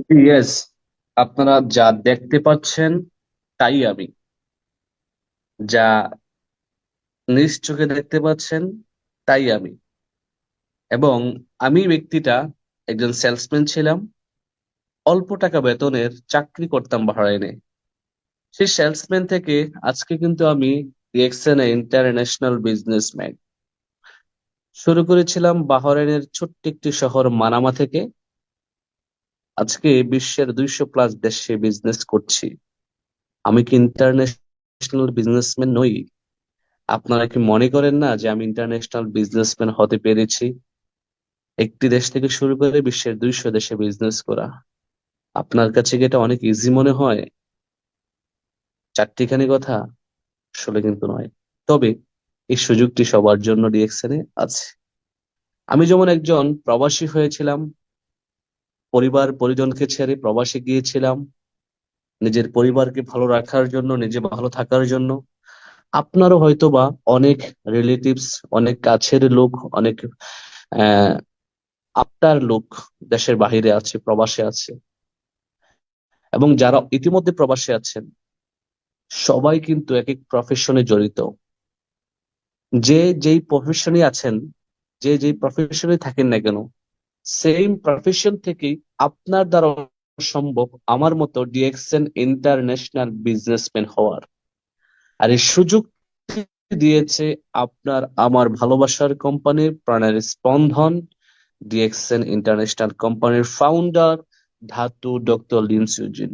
Yes, আপনারা যা দেখতে পাচ্ছেন তাই আমি, যা নিজ চোখে দেখতে পাচ্ছেন তাই আমি। এবং আমি ব্যক্তিটা একজন সেলসম্যান ছিলাম, অল্প টাকা বেতনের চাকরি করতাম বাহরাইনে। সেই সেলসম্যান থেকে আজকে কিন্তু আমি ডিএক্সএন ইন্টারন্যাশনাল বিজনেসম্যান। শুরু করেছিলাম বাহরাইনের ছোট্ট একটি শহর মানামা থেকে, আজকে বিশ্বের 200+ দেশে বিজনেস করছি। আমি কি ইন্টারন্যাশনাল বিজনেসম্যান নই? আপনারা কি মনে করেন না যে আমি ইন্টারন্যাশনাল বিজনেসম্যান হতে পেরেছি? একটি দেশ থেকে শুরু করে বিশ্বের 200 দেশে বিজনেস করা। আপনার কাছে কি এটা অনেক ইজি মনে হয়? চারটিখানি কথা? আসলে কিন্তু নয়। তবে এই সুযোগটি সবার জন্য ডিএক্সএনে আছে। আমি যেমন একজন প্রবাসী হয়েছিলাম, পরিবার পরিজনকে ছেড়ে প্রবাসে গিয়েছিলাম নিজের পরিবারকে ভালো রাখার জন্য, নিজে ভালো থাকার জন্য। আপনারও হয়তোবা অনেক রিলেটিভস, অনেক কাছের লোক, অনেক আহ আপনার লোক দেশের বাহিরে আছে, প্রবাসে আছে। এবং যারা ইতিমধ্যে প্রবাসে আছেন, সবাই কিন্তু এক এক প্রফেশনে জড়িত। যে যেই প্রফেশনে আছেন, যে যেই প্রফেশনে থাকেন না কেন, সেম প্রফেশন থেকেই আপনার দ্বারা সম্ভব আমার মতো ডিএক্সএন ইন্টারন্যাশনাল বিজনেসম্যান হওয়ার। আর এই সুযোগ দিয়েছে আপনার আমার ভালোবাসার কোম্পানির প্রাণের স্পন্দন, ডিএক্সএন ইন্টারন্যাশনাল কোম্পানির ফাউন্ডার ধাতু ডক্টর লিন সুজিন।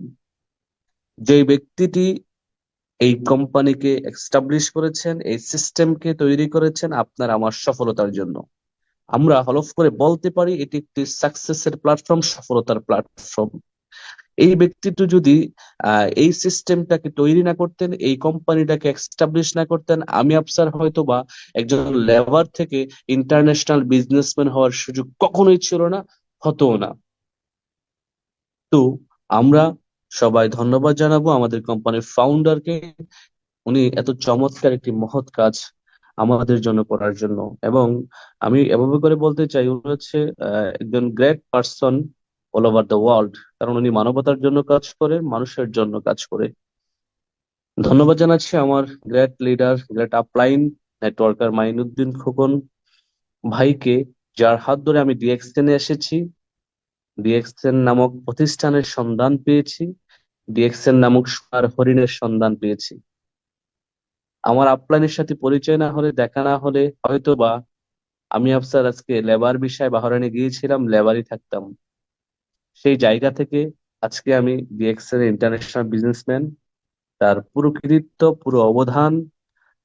যে ব্যক্তিটি এই কোম্পানিকে এস্টাবলিশ করেছেন, এই সিস্টেমকে তৈরি করেছেন আপনার আমার সফলতার জন্য। আমরা হলফ করে বলতে পারি এটি একটি সাকসেসের প্ল্যাটফর্ম, সফলতার প্ল্যাটফর্ম। এই ব্যক্তিত্ব যদি এই সিস্টেমটাকে তৈরি না করতেন, এই কোম্পানিটাকে এস্টাবলিশ না করতেন, আমি আফসার হয়তো বা একজন লেবার থেকে ইন্টারন্যাশনাল বিজনেসম্যান হওয়ার সুযোগ কখনোই ছিল না, হতো না। তো আমরা সবাই ধন্যবাদ জানাবো আমাদের কোম্পানির ফাউন্ডারকে, উনি এত চমৎকার একটি মহৎ কাজ আমাদের জন্য করার জন্য। এবং আমি এভাবে করে বলতে চাই, উনি হচ্ছে একজন great person all over the world, কারণ উনি মানবতার জন্য কাজ করে, মানুষের জন্য কাজ করে। ধন্যবাদ জানাচ্ছি আমার great leader, great upline networker Mainuddin Khokon ভাইকে, যার হাত ধরে আমি ডিএক্সএন এ এসেছি, ডিএক্সএন নামক প্রতিষ্ঠানের সন্ধান পেয়েছি, ডিএক্সএন নামক সোনার হরিণের সন্ধান পেয়েছি। আমার আপলাইনের সাথে পরিচয় না হলে, দেখা না হলে, হয়তো বা আমি আফসার আজকে লেবার বিষয়ে বাহরাইনে গিয়েছিলাম, লেবারই থাকতাম। সেই জায়গা থেকে আজকে আমি ডিএক্সএল ইন্টারন্যাশনাল বিজনেসম্যান। তার পুরো কৃতিত্ব, পুরো অবদান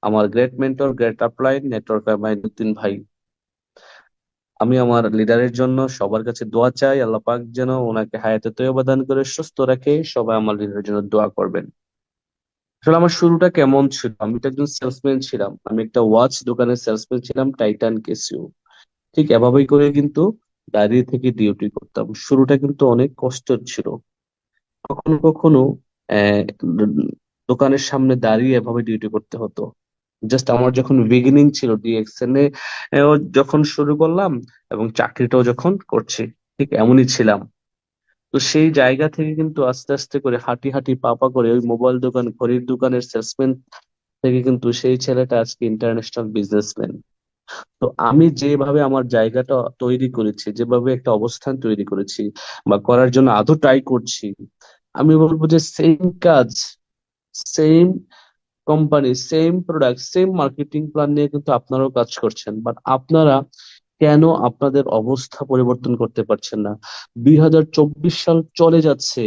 আমার great mentor, great upline networker Mainuddin ভাই। আমি আমার লিডারের জন্য সবার কাছে দোয়া চাই, আল্লাহ পাক যেন ওনাকে হায়াতে তৈয়বা দান করে সুস্থ রাখে। সবাই আমার লিডারের জন্য দোয়া করবেন। আসলে আমার শুরুটা কেমন ছিল, আমি তো একজন সেলসম্যান ছিলাম, আমি একটা ওয়াচ দোকানের সেলসম্যান ছিলাম, টাইটান কেসিও। ঠিক এভাবেই করে কিন্তু দাঁড়িয়ে থেকে ডিউটি করতাম। শুরুটা কিন্তু অনেক কষ্টের ছিল। কখনো কখনো আহ, দোকানের সামনে দাঁড়িয়ে এভাবে ডিউটি করতে হতো। জাস্ট আমার যখন বিগিনিং ছিল ডিএক্সএন এ, যখন শুরু করলাম এবং চাকরিটাও যখন করছি, ঠিক এমনই ছিলাম। তো সেই জায়গা থেকে কিন্তু আস্তে আস্তে করে হাঁটি হাঁটি পা পা করে ওই মোবাইল দোকান, ঘড়ির দোকানের সেলসম্যান থেকে কিন্তু সেই ছেলেটা আজকে ইন্টারন্যাশনাল বিজনেসম্যান। তো আমি যেভাবে আমার জায়গাটা তৈরি করেছি, যেভাবে একটা অবস্থান তৈরি করেছি বা করার জন্য আদৌ ট্রাই করছি, আমি বলবো যে সেম কাজ, same company, same product, same marketing plan নিয়ে কিন্তু আপনারাও কাজ করছেন, বাট আপনারা কেন আপনাদের অবস্থা পরিবর্তন করতে পারছেন না? 2024 সাল চলে যাচ্ছে,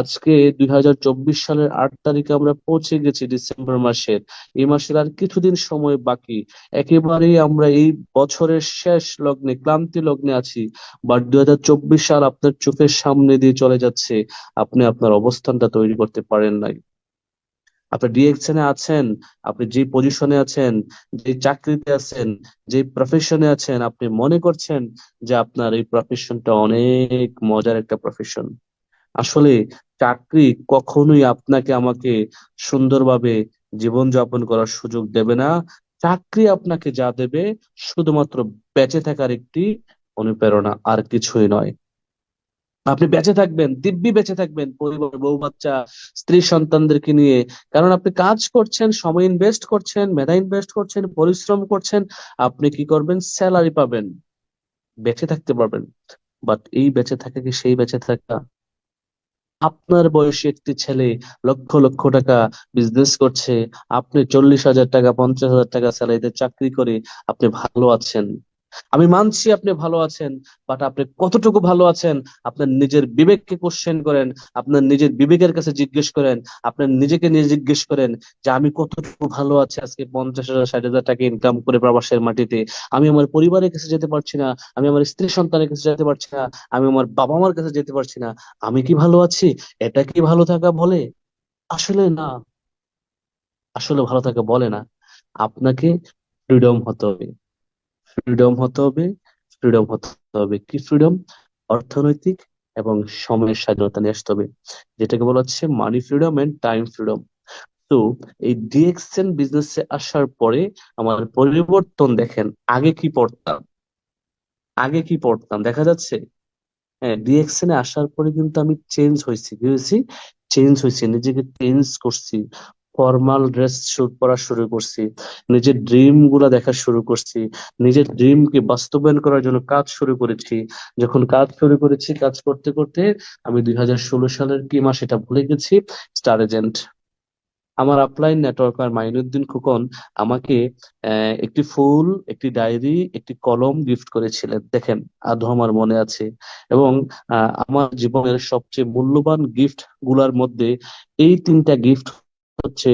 আজকে 2024 সালের 8 তারিখে আমরা পৌঁছে গেছি ডিসেম্বর মাসের। এই মাসের আর কিছুদিন সময় বাকি। একেবারেই আমরা এই বছরের শেষ লগ্নে, ক্লান্তি লগ্নে আছি। বাট 2024 সাল আপনার চোখের সামনে দিয়ে চলে যাচ্ছে, আপনি আপনার অবস্থানটা তৈরি করতে পারেন নাই। আপনি ডিরেকশনে আছেন, আপনি যে পজিশনে আছেন, যে চাকরিতে আছেন, যে প্রফেশনে আছেন, আপনি মনে করছেন যে আপনার এই প্রফেশনটা অনেক মজার একটা প্রফেশন। আসলে চাকরি কখনোই আপনাকে আমাকে সুন্দরভাবে জীবনযাপন করার সুযোগ দেবে না। চাকরি আপনাকে যা দেবে, শুধুমাত্র বেঁচে থাকার একটি অনুপ্রেরণা, আর কিছুই নয়। আপনি বেঁচে থাকবেন, দিব্যি বেঁচে থাকবেন, পরিবার, বউ বাচ্চা, স্ত্রী সন্তানদেরকে নিয়ে। কারণ আপনি কাজ করছেন, সময় ইনভেস্ট করছেন, মেধা ইনভেস্ট করছেন, পরিশ্রম করছেন। আপনি কি করবেন? স্যালারি পাবেন, বেঁচে থাকতে পারবেন। বাট এই বেঁচে থাকা কি সেই বেঁচে থাকা? আপনার বয়সী একটি ছেলে লক্ষ লক্ষ টাকা বিজনেস করছে, আপনি 40,000 টাকা 50,000 টাকা স্যালারিতে চাকরি করে আপনি ভালো আছেন। আমি মানছি আপনি ভালো আছেন, বাট আপনি কতটুকু ভালো আছেন? আপনার নিজের বিবেককে কোশ্চেন করেন, আপনার নিজের বিবেকের কাছে জিজ্ঞেস করেন, আপনার নিজেকে নিয়ে জিজ্ঞেস করেন যে আমি কতটুকু ভালো আছি আজকে 50,000 60,000 টাকা ইনকাম করে প্রবাসের মাটিতে। আমি আমার পরিবারের কাছে যেতে পারছি না, আমি আমার স্ত্রী সন্তানের কাছে যেতে পারছি না, আমি আমার বাবা মার কাছে যেতে পারছি না। আমি কি ভালো আছি? এটা কি ভালো থাকা বলে? আসলে না, আসলে ভালো থাকা বলে না। আপনাকে ফ্রিডম হতে হবে, ফ্রিডম হতে হবে, ফ্রিডম হতে হবে। কি ফ্রিডম? অর্থনৈতিক এবং সময়ের স্বাধীনতা নিয়ে আসতে হবে, যেটাকে বলা হচ্ছে মানি ফ্রিডম এন্ড টাইম ফ্রিডম। তো এই ডিএক্সএন বিজনেসে আসার পরে আমার পরিবর্তন দেখেন। আগে কি পড়তাম, আগে কি পড়তাম দেখা যাচ্ছে। হ্যাঁ, ডিএক্সএন এ আসার পরে কিন্তু আমি চেঞ্জ হয়েছি। কি হয়েছি? চেঞ্জ হয়েছি, নিজেকে চেঞ্জ করছি। ফর্মাল ড্রেস শুট পরা শুরু করছি, নিজের ড্রিম গুলা দেখা শুরু করছি, নিজের ড্রিম কে বাস্তবায়ন করার জন্য কাজ শুরু করেছি। যখন কাজ শুরু করেছি, কাজ করতে করতে আমি 2016 সালের কি মাস এটা ভুলে গেছি, স্টার এজেন্ট। আমার আপলাইন নেটওয়ার্কার মাইনুদ্দিন খোকন আমাকে একটি ফুল, একটি ডায়েরি, একটি কলম গিফট করেছিলেন, দেখেন আদৌ আমার মনে আছে। এবং আমার জীবনের সবচেয়ে মূল্যবান গিফট গুলার মধ্যে এই তিনটা গিফট হচ্ছে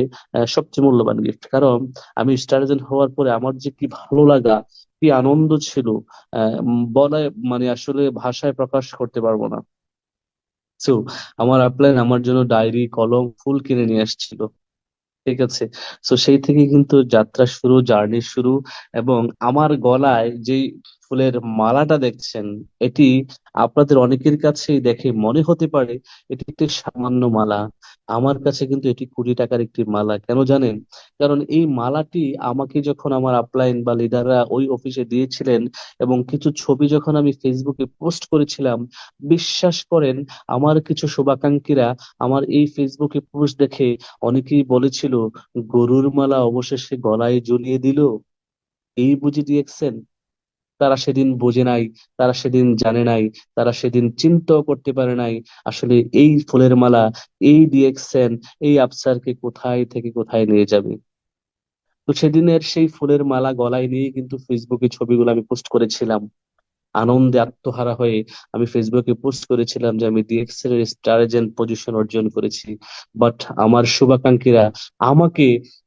সবচেয়ে মূল্যবান গিফট। কারণ আমি স্টার এজেন্ট হওয়ার পরে আমার যে কি ভালো লাগা, কি আনন্দ ছিল, বলে মানে আসলে ভাষায় প্রকাশ করতে পারবো না। তো আমার আপলাইন আমার জন্য ডায়েরি, কলম, ফুল কিনে নিয়ে আসছিল। ঠিক আছে। তো সেই থেকে কিন্তু যাত্রা শুরু, জার্নি শুরু। এবং আমার গলায় যে ফুলের মালাটা দেখছেন, এটি আপনাদের অনেকের কাছেই দেখে মনে হতে পারে এটি একটি সামান্য মালা। আমার কাছে কিন্তু এটি 20 টাকার একটি মালা। কেন জানেন? কারণ এই মালাটি আমাকে যখন আমার আপলাইন বা লিডাররা ওই অফিসে দিয়েছিলেন, এবং কিছু ছবি যখন আমি ফেসবুকে পোস্ট করেছিলাম, বিশ্বাস করেন আমার কিছু শুভাকাঙ্ক্ষীরা আমার এই ফেসবুকে পোস্ট দেখে অনেকেই বলেছিল, গরুর মালা অবশেষে গলায় ঝুলিয়ে দিল, এই বুঝি ডিএক্সএন। তারা সেদিন বোঝে নাই, তারা সেদিন জানে নাই, তারা সেদিন চিন্তাও করতে পারে নাই আসলে এই ফুলের মালা, এই ডিএক্সএন এই আফসারকে কোথায় থেকে কোথায় নিয়ে যাবে। তো সেদিনের সেই ফুলের মালা গলায় নিয়ে কিন্তু ফেসবুকে ছবিগুলো আমি পোস্ট করেছিলাম। আনন্দে আত্মহারা হয়ে আমি ফেসবুকে পোস্ট করেছিলাম যে আমি ডিএক্সএল এর স্টার এজেন্ট পজিশন অর্জন করেছি। বাট আমার শুভাকাঙ্ক্ষীরা আমাকে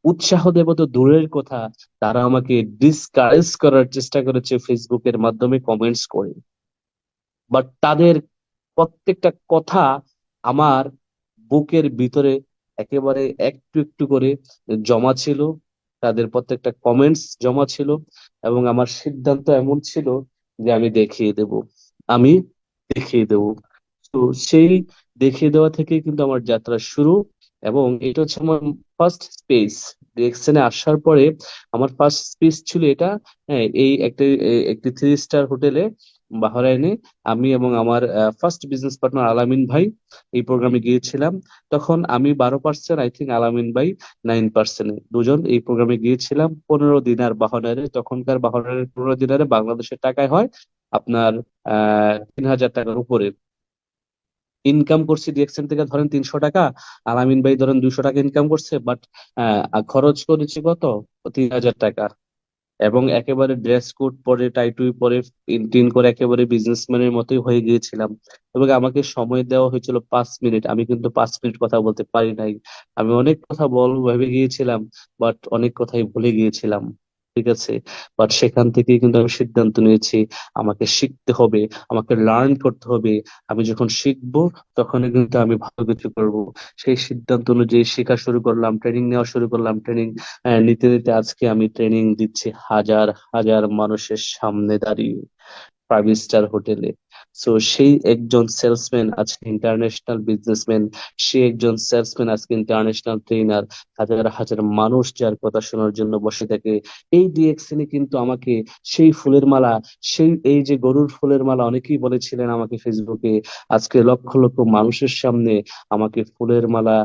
উৎসাহ দেব তো দূরের কথা, তারা আমাকে ডিসকারেজ করার চেষ্টা করেছে ফেসবুকের মাধ্যমে কমেন্টস করে। বাট তাদের প্রত্যেকটা কথা আমার বুকের ভিতরে একেবারে একটু একটু করে জমা ছিল, তাদের প্রত্যেকটা কমেন্টস জমা ছিল। এবং আমার সিদ্ধান্ত এমন ছিল যে আমি দেখিয়ে দেব, আমি দেখিয়ে দেব। তো সেই দেখিয়ে দেওয়া থেকে কিন্তু আমার যাত্রা শুরু। এবং এটা হচ্ছে আমার ফার্স্ট স্পেস। ডিরেকশনে আসার পরে আমার ফার্স্ট স্পেস ছিল এটা। হ্যাঁ, একটি 3 স্টার হোটেলে বাহরাইনে আমি এবং আমার ফার্স্ট বিজনেস পার্টনার আলামিন ভাই এই প্রোগ্রামে গিয়েছিলাম। তখন আমি 12%, আই থিঙ্ক আলামিন ভাই 9%, দুজন এই প্রোগ্রামে গিয়েছিলাম। 15 দিনার বাহরাইনে, তখনকার বাহরাইনের 15 দিনারে বাংলাদেশের টাকায় হয় আপনার 3,000 টাকার উপরে। ইনকাম করছি ডিএক্সএন থেকে ধরেন 300 টাকা, আলামিন ভাই ধরেন 200 টাকা ইনকাম করছে, বাট খরচ করেছি কত? 3,000 টাকা। এবং একেবারে ড্রেস কোড পরে, টাই টুই পরে, ইন টিন করে একেবারে বিজনেসম্যানের মতোই হয়ে গিয়েছিলাম। এবং আমাকে সময় দেওয়া হয়েছিল 5 মিনিট, আমি কিন্তু 5 মিনিট কথা বলতে পারি নাই। আমি অনেক কথা ভেবে গিয়েছিলাম, বাট অনেক কথাই ভুলে গিয়েছিলাম। ঠিক আছে। বাট সেখান থেকে কিন্তু আমি সিদ্ধান্ত নিয়েছি আমাকে শিখতে হবে, আমাকে লার্ন করতে হবে। আমি যখন শিখবো তখনই কিন্তু আমি ভালো কিছু করব। সেই সিদ্ধান্ত অনুযায়ী শেখা শুরু করলাম, ট্রেনিং নেওয়া শুরু করলাম। ট্রেনিং নিতে নিতে আজকে আমি ট্রেনিং দিচ্ছি হাজার হাজার মানুষের সামনে দাঁড়িয়ে। 5 স্টার হোটেলে। সো সেই একজন সেলসম্যান আজকে ইন্টারন্যাশনাল বিজনেসম্যান, সে একজন সেলসম্যান আজকে ইন্টারন্যাশনাল ট্রেনার। হাজার হাজার মানুষ যার কথা শোনার জন্য বসে থাকে। এই ডিএক্সএনই কিন্তু আমাকে সেই ফুলের মালা, সেই এই যে গরুর ফুলের মালা অনেকেই বলেছিলেন আমাকে ফেসবুকে, আজকে লক্ষ লক্ষ মানুষের সামনে আমাকে ফুলের মালা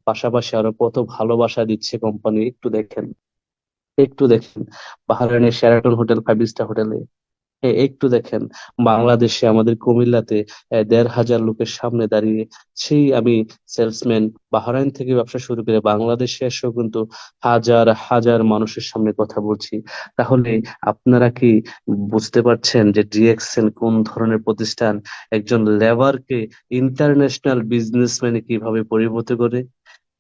পাশাপাশি আরো কত ভালোবাসা দিচ্ছে কোম্পানি। একটু দেখেন বাহরাইনের শেরাটন হোটেল 5 স্টার হোটেলে, একটু দেখেন বাংলাদেশে আমাদের কুমিল্লাতে 1,500 লোকের সামনে দাঁড়িয়ে সেই আমি সেলসম্যান বাহরাইন থেকে ব্যবসা শুরু করে বাংলাদেশে এসেও কিন্তু হাজার হাজার মানুষের সামনে কথা বলছি। তাহলে আপনারা কি বুঝতে পারছেন যে ডিএক্সএন কোন ধরনের প্রতিষ্ঠান? একজন লেবারকে ইন্টারন্যাশনাল বিজনেসম্যানে কিভাবে পরিণত করে,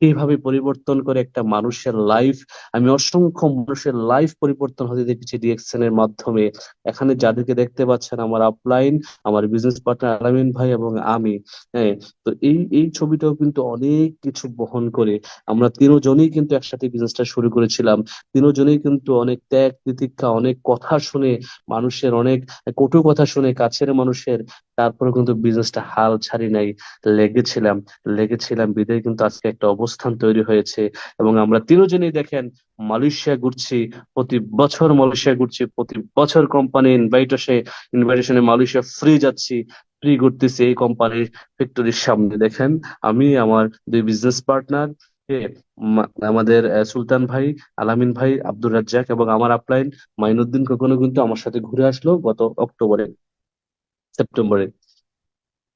কিভাবে পরিবর্তন করে একটা মানুষের লাইফ। আমি অসংখ্য মানুষের লাইফ পরিবর্তন হতে দেখেছি ডিএক্সএন এর মাধ্যমে। এখানে যাদেরকে দেখতে পাচ্ছেন আমার আপলাইন, আমার বিজনেস পার্টনার আলামিন ভাই এবং আমি। হ্যাঁ, তো এই এই ছবিটাও কিন্তু অনেক কিছু বহন করে। আমরা তিনজনেই কিন্তু একসাথে বিজনেসটা শুরু করেছিলাম। তিনজনেই কিন্তু অনেক ত্যাগ তিতিক্ষা, অনেক কথা শুনে, মানুষের অনেক কটু কথা শুনে, কাছের মানুষের, তারপরে কিন্তু বিজনেসটা হাল ছাড়ি নাই। লেগেছিলাম লেগেছিলাম বিদায় কিন্তু আজকে একটা অবস্থান তৈরি হয়েছে। এবং আমরা তিনজনেই দেখেন মালয়েশিয়া ঘুরছি, প্রতি বছর মালয়েশিয়া ঘুরছি, প্রতি বছর কোম্পানি ইনভাইটেশনে মালয়েশিয়া ফ্রি যাচ্ছি, ফ্রি ঘুরতেছি এই কোম্পানির ফ্যাক্টরির সামনে। দেখেন আমি আমার দুই বিজনেস পার্টনার, আমাদের সুলতান ভাই, আলামিন ভাই, আব্দুর রাজ্জাক এবং আমার আপলাইন মাইনুদ্দিন কখনো কিন্তু আমার সাথে ঘুরে আসলো গত সেপ্টেম্বরে।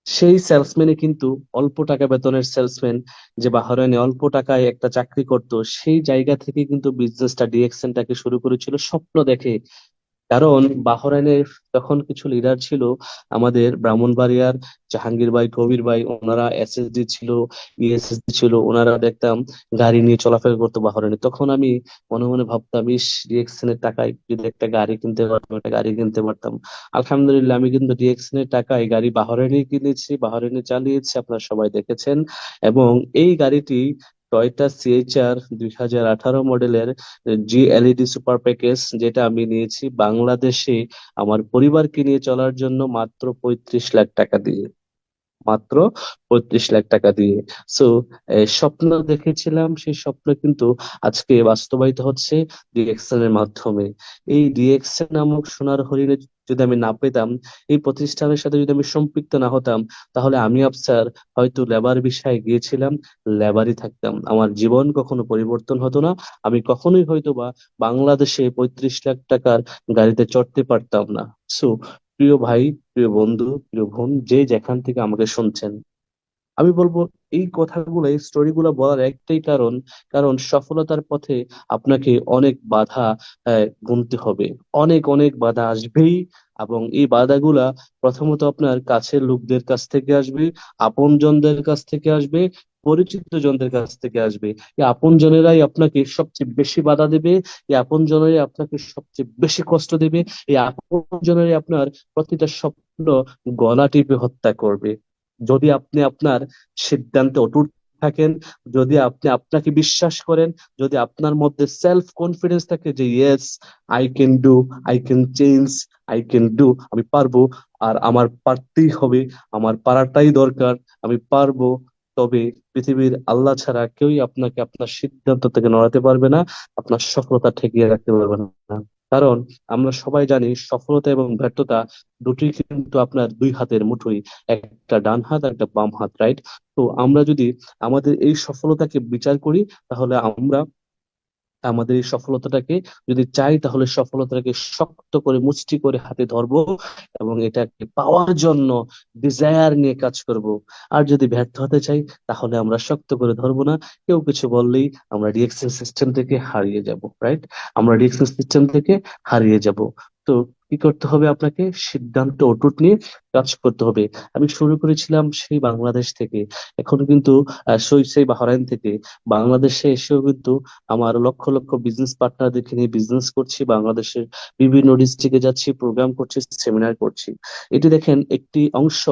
সেই সেলসম্যানে কিন্তু অল্প টাকা বেতনের সেলসম্যান, যে বাহরাইনে অল্প টাকায় একটা চাকরি করত, সেই জায়গা থেকে কিন্তু বিজনেসটা ডিএক্সএনটাকে শুরু করেছিল স্বপ্ন দেখে। কারণ বাহরাইনের তখন কিছু লিডার ছিল, আমাদের ব্রাহ্মণবাড়িয়ার জাহাঙ্গীর ভাই, কবির ভাই, ওনারা এসএসডি ছিল, ইএসএসডি ছিল, ওনারা দেখতাম গাড়ি নিয়ে চলাফেরা করতো বাহরাইনে। তখন আমি মনে মনে ভাবতাম, ইস, ডিএক্সএন এর টাকায় যদি একটা গাড়ি কিনতে পারতাম, একটা গাড়ি কিনতে পারতাম। আলহামদুলিল্লাহ, আমি কিন্তু ডিএক্সএন এর টাকায় গাড়ি বাহরাইনে কিনেছি, বাহরাইনে চালিয়েছি, আপনারা সবাই দেখেছেন। এবং এই গাড়িটি টয়োটা সিএইচআর 2018 মডেলের GLED সুপার প্যাকেজ, যেটা আমি নিয়েছি বাংলাদেশে আমার পরিবারকে নিয়ে চলার জন্য মাত্র 35 লাখ টাকা দিয়ে। মাত্র 35 লাখ টাকা দিয়ে। সো স্বপ্ন দেখেছিলাম, সেই স্বপ্ন কিন্তু আজকে বাস্তবায়িত হচ্ছে ডিএক্সএন এর মাধ্যমে। এই ডিএক্সএন নামক সোনার হরিণে যদি আমি না পেতাম, এই প্রতিষ্ঠানের সাথে যদি আমি সম্পৃক্ত না হতাম, তাহলে আমি আফসার হয়তো লেবার বিষয়ে গিয়েছিলাম, লেবারই থাকতাম, আমার জীবন কখনো পরিবর্তন হতো না। আমি কখনোই হয়তো বা বাংলাদেশে 35 লাখ টাকার গাড়িতে চড়তে পারতাম না। সো প্রিয় ভাই, প্রিয় বন্ধু, প্রিয় বোন, যে যেখান থেকে আমাকে শুনছেন, আমি বলবো এই কথাগুলো, এই স্টোরিগুলো বলার একটাই কারণ, কারণ সফলতার পথে আপনাকে অনেক বাধা গুনতে হবে। অনেক অনেক বাধা আসবেই। এবং এই বাধাগুলা প্রথমত আপনার কাছের লোকদের কাছ থেকে আসবে, আপনজনদের কাছ থেকে আসবে, পরিচিত জনদের কাছ থেকে আসবে। এই আপনজনেরাই আপনাকে সবচেয়ে বেশি বাধা দেবে, এই আপনজনেরাই আপনাকে সবচেয়ে বেশি কষ্ট দেবে, এই আপনজনেরাই আপনার প্রতিটা স্বপ্ন গলা টিপে হত্যা করবে। যদি আপনি আপনার সিদ্ধান্তে অটুট থাকেন, যদি আপনি আপনাকে বিশ্বাস করেন, যদি আপনার মধ্যে সেলফ কনফিডেন্স থাকে যে yes, I can do, I can change, I can do, আমি পারবো, আর আমার পারতেই হবে, আমার পারাটাই দরকার, আমি পারবো, তবে পৃথিবীর আল্লাহ ছাড়া কেউই আপনাকে আপনার সিদ্ধান্ত থেকে নড়াতে পারবে না, আপনার সফলতা ঠেকিয়ে রাখতে পারবে না। কারণ আমরা সবাই জানি সফলতা এবং ব্যর্থতা দুটোই কিন্তু আপনার দুই হাতের মুঠোই, একটা ডান হাত আর একটা বাম হাত, রাইট? তো আমরা যদি আমাদের এই সফলতাকে বিচার করি, তাহলে আমরা আমাদের এই সফলতাটাকে যদি চাই, তাহলে সফলতাটাকে শক্ত করে মুষ্টি করে হাতে ধরবো এবং এটাকে পাওয়ার জন্য ডিজায়ার নিয়ে কাজ করব। আর যদি ব্যর্থ হতে চাই, তাহলে আমরা শক্ত করে ধরবো না, কেউ কিছু বললেই আমরা রিয়েকশন সিস্টেম থেকে হারিয়ে যাব, রাইট? আমরা রিয়েকশন সিস্টেম থেকে হারিয়ে যাব। তো কি করতে হবে? আপনাকে সিদ্ধান্ত অটুট নিয়ে কাজ করতে হবে। আমি শুরু করেছিলাম সেই বাংলাদেশ থেকে, এখন কিন্তু সেই বাহরাইন থেকে। বাংলাদেশে এসেও কিন্তু আমার লক্ষ লক্ষ বিজনেস পার্টনারদেরকে নিয়ে বিজনেস করছি, বাংলাদেশের বিভিন্ন ডিস্ট্রিক্টে যাচ্ছি, প্রোগ্রাম করছি, সেমিনার করছি। এটি দেখেন একটি অংশ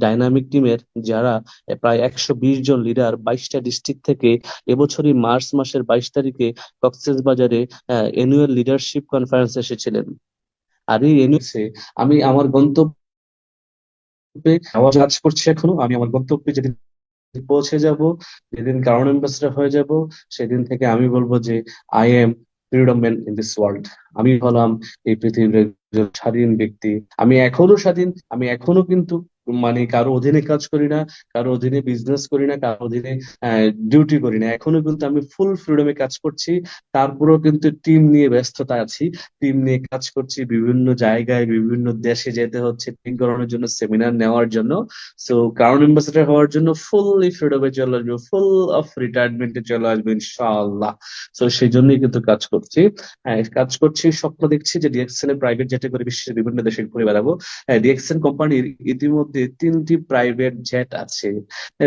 ডাইনামিক টিমের, যারা প্রায় 120 জন লিডার 22টা ডিস্ট্রিক্ট থেকে এবছরই মার্চ মাসের 22 তারিখে কক্সবাজারে অ্যানুয়াল লিডারশিপ কনফারেন্স এসেছিলেন। আর এই এনওসি আমি আমার গন্তব্যে কাজ করছি এখনো। আমি আমার গন্তব্যে যেদিন পৌঁছে যাব, যেদিন কারণ অ্যাম্বাসেডর হয়ে যাব, সেদিন থেকে আমি বলবো যে I am freedom man in this world. আমি হলাম এই পৃথিবীর একজন স্বাধীন ব্যক্তি। আমি এখনো স্বাধীন। আমি এখনো কিন্তু মানে কারো অধীনে কাজ করি না, কারো অধীনে বিজনেস করি না, কারো অধীনে ডিউটি করি না। এখনো কিন্তু আমি ফুল ফ্রিডমে কাজ করছি। তারপরেও কিন্তু টিম নিয়ে ব্যস্ততা আছি, টিম নিয়ে কাজ করছি, বিভিন্ন জায়গায় বিভিন্ন দেশে যেতে হচ্ছে টিম করানোর জন্য, সেমিনার নেওয়ার জন্য। সো ক্রাউন এম্বাসেডর হওয়ার জন্য ফুললি ফ্রিডমে চলে আসবে, ফুল অফ রিটায়ারমেন্টে চলে আসবে ইনশাআল্লাহ। সো সেই জন্যই কিন্তু কাজ করছি। হ্যাঁ, কাজ করছি, স্বপ্ন দেখছি যে ডিএক্সএন এর প্রাইভেট জেটে করে বিশ্বের বিভিন্ন দেশে ঘুরে বেড়াবো। হ্যাঁ, ডিএক্সএন কোম্পানির ইতিমধ্যে 3টি প্রাইভেট জেট আছে।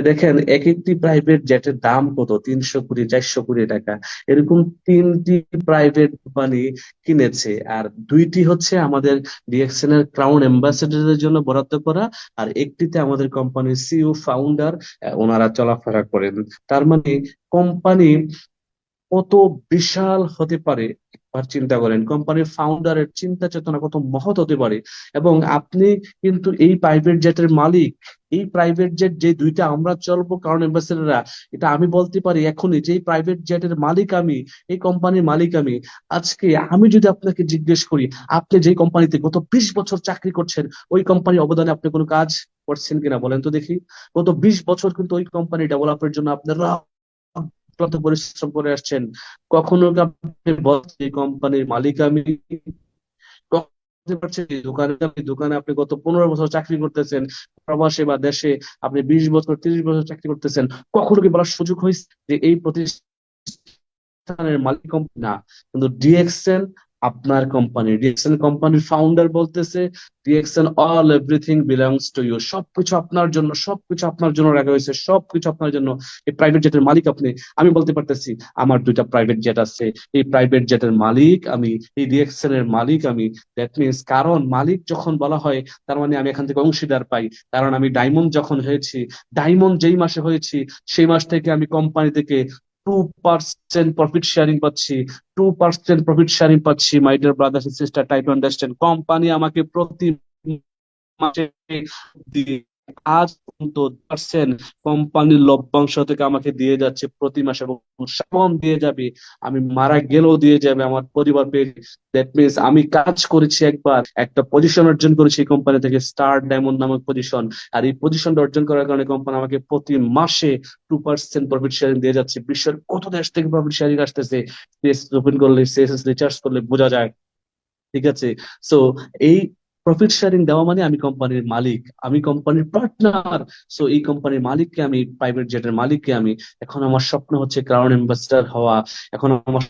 দেখেন এক একটি প্রাইভেট জেটের দাম কত, 300 কোটি, 400 কোটি টাকা। এরকম 3টি প্রাইভেট কোম্পানি কিনেছে, আর 2টি হচ্ছে আমাদের ডিএক্সএন এর ক্রাউন এম্বাসেডরের জন্য বরাদ্দ করা, আর একটিতে আমাদের কোম্পানির সিইও ফাউন্ডার ওনারা চলাফেরা করেন। তার মানে কোম্পানি কত বিশাল হতে পারে একবার চিন্তা করেন, কোম্পানির ফাউন্ডারের চিন্তা চেতনা কত মহৎ হতে পারে। এবং আপনি কিন্তু এই প্রাইভেট জেটের মালিক। এই প্রাইভেট জেট যে 2টা আমরা চলবো কারণ এম্বাসেডররা, এটা আমি বলতে পারি এখনই যে এই প্রাইভেট জেটের মালিক আমি, এই কোম্পানির মালিক আমি। আজকে আমি যদি আপনাকে জিজ্ঞেস করি, আপনি যে কোম্পানিতে গত 20 বছর চাকরি করছেন, ওই কোম্পানির অবদানে আপনি কোনো কাজ করছেন কিনা বলেন তো দেখি। গত 20 বছর কিন্তু ওই কোম্পানি ডেভেলপের জন্য আপনারা অক্লান্ত পরিশ্রম করে আসছেন। কখনো কি আপনি বলছেন এই কোম্পানির মালিক আমি? কখনো বলতে পারছেন এই দোকানে আপনি গত 15 বছর চাকরি করতেছেন, প্রবাসে বা দেশে আপনি 20 বছর 30 বছর চাকরি করতেছেন? কখনো কি বলার সুযোগ হয়েছে যে এই প্রতিষ্ঠানের মালিক কোম্পানি না, কিন্তু ডিএক্সএন আপনার কোম্পানি, ডিএক্সএন কোম্পানির ফাউন্ডার বলতেছে DXN all everything belongs to you. সবকিছু আপনার জন্য, সবকিছু আপনার জন্য রাখা হয়েছে, সবকিছু আপনার জন্য। এই প্রাইভেট জেটের মালিক আপনি। আমি বলতে পারতেছি আমার 2টা প্রাইভেট জেট আছে, এই প্রাইভেট জেটের মালিক আমি, এই ডিএক্সএন এর মালিক আমি। দ্যাট মিনস, কারণ মালিক যখন বলা হয় তার মানে আমি এখান থেকে অংশীদার পাই। কারণ আমি ডায়মন্ড যখন হয়েছি, ডায়মন্ড যেই মাসে হয়েছি সেই মাস থেকে আমি কোম্পানি থেকে 2% প্রফিট শেয়ারিং পাচ্ছি। 2% প্রফিট শেয়ারিং পাচ্ছি। My dear brothers and sister, try to understand. Company আমাকে প্রতি মাসে দিয়ে আজ পর্যন্ত 2% কোম্পানির লভ্যাংশ থেকে আমাকে দিয়ে যাচ্ছে প্রতি মাসে, এবং সাবন দিয়ে যাবে, আমি মারা গেলেও দিয়ে যাবে আমার পরিবার পেয়ে। দ্যাট মিনস আমি কাজ করেছি, একবার একটা পজিশন অর্জন করেছি কোম্পানি থেকে, স্টার ডায়মন্ড নামক পজিশন। আর এই পজিশনটা অর্জন করার কারণে কোম্পানি আমাকে প্রতি মাসে 2% প্রফিট শেয়ারিং দিয়ে যাচ্ছে। বিশ্বের কত দেশ থেকে প্রফিট শেয়ারিং আসতেছে, ওপেন করলে, সিএসএস রিচার্জ করলে বোঝা যায়। ঠিক আছে। সো এই প্রফিট শেয়ারিং দেওয়া মানে আমি কোম্পানির মালিক, আমি কোম্পানির পার্টনার। সো এই কোম্পানির মালিককে আমি, প্রাইভেট জেটের মালিককে আমি। এখন আমার স্বপ্ন হচ্ছে ক্রাউন অ্যাম্বাসেডর হওয়া। এখন আমার